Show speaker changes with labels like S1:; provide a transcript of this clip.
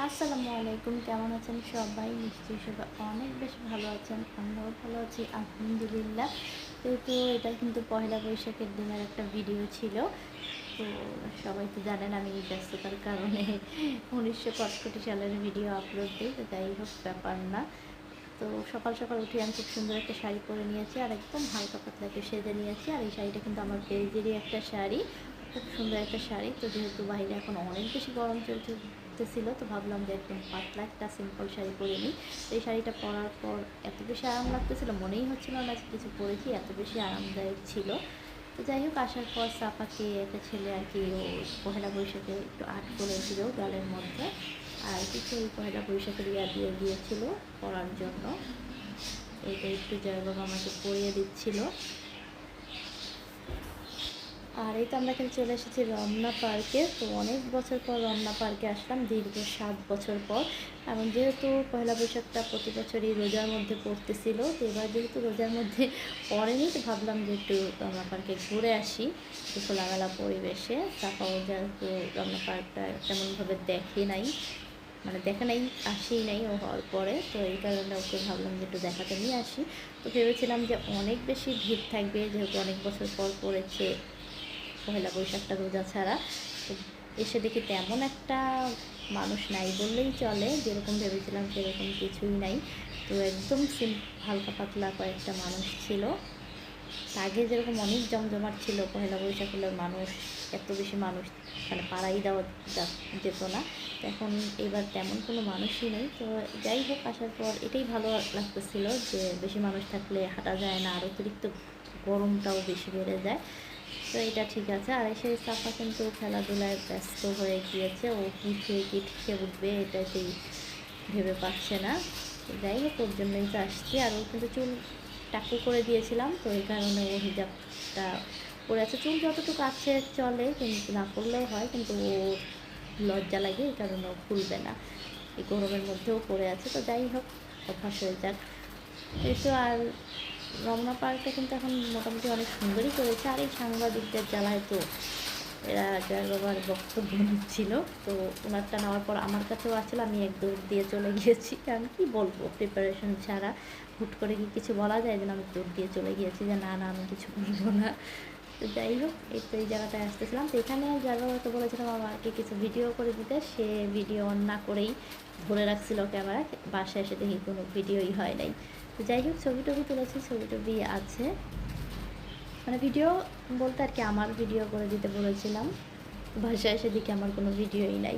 S1: আসসালামু আলাইকুম, কেমন আছেন সবাই? নিশ্চয়ই সবাই অনেক বেশি ভালো আছেন। আমরাও ভালো আছি আলহামদুলিল্লাহ। তো এটা কিন্তু পহেলা বৈশাখের দিনের একটা ভিডিও ছিল। তো সবাই তো জানেন আমি ব্যস্ততার কারণে ১৯৬৫ সালের ভিডিও আপলোড দিই। তো যাই হোক, ব্যাপার না। তো সকাল সকাল উঠে আমি খুব সুন্দর একটা শাড়ি পরে নিয়েছি আর একদম হালকা পাতলা একটু সেজে নিয়েছি। আর এই শাড়িটা কিন্তু আমার পেজেরই একটা শাড়ি, খুব সুন্দর একটা শাড়ি। তো যেহেতু বাইরে এখন অনেক বেশি গরম চলতেছিল, তো ভাবলাম যে একদম পাতলা একটা সিম্পল শাড়ি পরে নিই। তো এই শাড়িটা পরার পর এত বেশি আরাম লাগতেছিল, মনেই হচ্ছিল না যে কিছু পরেছি, এত বেশি আরামদায়ক ছিল। তো যাই হোক, আসার পর সাপাকে একটা ছেলে আর কি ও পহেলা বৈশাখে একটু আর্ট করেছিল গালের মধ্যে, আর কিছু ওই পহেলা বৈশাখের ইয়া দিয়ে গিয়েছিল পরার জন্য। এইটা একটু জয় বাবা আমাকে পরিয়ে দিচ্ছিল। আর এই তো আমরা এখানে চলে এসেছি রমনা পার্কে। তো অনেক বছর পর রমনা পার্কে আসলাম, দীর্ঘ 7 বছর পর। এবং যেহেতু পয়লা বৈশাখটা প্রতি বছরই রোজার মধ্যে পড়তেছিল, তো এবার যেহেতু রোজার মধ্যে পড়েনি, তো ভাবলাম যে একটু রমনা পার্কে ঘুরে আসি একটু খোলামেলা পরিবেশে। তারপর যেহেতু রমনা পার্কটা তেমনভাবে দেখে নাই, মানে দেখা নাই, আসেই নাই ও হওয়ার পরে, তো এই কারণে ওকে ভাবলাম যে একটু দেখাতে নিয়ে আসি। তো ভেবেছিলাম যে অনেক বেশি ভিড় থাকবে, যেহেতু অনেক বছর পর পড়েছে পহেলা বৈশাখটা রোজা ছাড়া। তো এসে দেখি তেমন একটা মানুষ নাই বললেই চলে, যেরকম ভেবেছিলাম সেরকম কিছুই নাই। তো একদম হালকা পাতলা কয়েকটা মানুষ ছিল। আগে যেরকম অনেক জমজমাট ছিল পহেলা বৈশাখ হলে, মানুষ এত বেশি মানুষ মানে পাড়াই দেওয়া যেত না। তো এখন এবার তেমন কোনো মানুষই নেই। তো যাই হোক, আসার পর এটাই ভালো লাগতেছিল যে বেশি মানুষ থাকলে হাঁটা যায় না, আর অতিরিক্ত গরমটাও বেশি বেড়ে যায়। তো এটা ঠিক আছে। আর এসে সাফা কিন্তু খেলাধুলায় ব্যস্ত হয়ে গিয়েছে, ও কী খেয়ে কী খেয়ে উঠবে এটা সেই ভেবে পাচ্ছে না। তো যাই হোক, ওর জন্যই তো আসছি। আর ও কিন্তু চুল টাকু করে দিয়েছিলাম, তো এই কারণে ও হিজাবটা পরে আছে। চুল যতটুকু আছে চলে, কিন্তু না করলেও হয়, কিন্তু ও লজ্জা লাগে, এই কারণে ও খুলবে না, এই গরমের মধ্যেও পরে আছে। তো যাই হোক, অভ্যাস হয়ে যাক। এই তো। আর রমনা পার্কটা কিন্তু এখন মোটামুটি অনেক সুন্দরই করেছে। আর এই সাংবাদিকদের জ্বালায় তো এরা জয় বাবার বক্তব্য নিচ্ছিল, তো ওনারটা নেওয়ার পর আমার কাছেও আসলে আমি এক দৌড় দিয়ে চলে গিয়েছি, কারণ কি বলবো, প্রিপারেশন ছাড়া হুট করে কি কিছু বলা যায়? যেন আমি দৌড় দিয়ে চলে গিয়েছি যে না না, আমি কিছু বলবো না। তো যাই হোক, এই তো এই জায়গাটায় আসতেছিলাম। তো এখানে যারা হয়তো বলেছিলাম আমাকে কিছু ভিডিও করে দিতে, সে ভিডিও অন না করেই ধরে রাখছিল ক্যামেরা। বাসায় এসে দেখি কোনো ভিডিওই হয় নাই। তো যাই হোক, ছবি টবি তুলেছি, ছবি টবি আছে, মানে ভিডিও বলতে আর কি আমার ভিডিও করে দিতে বলেছিলাম। বাসায় এসে দেখি আমার কোনো ভিডিওই নাই।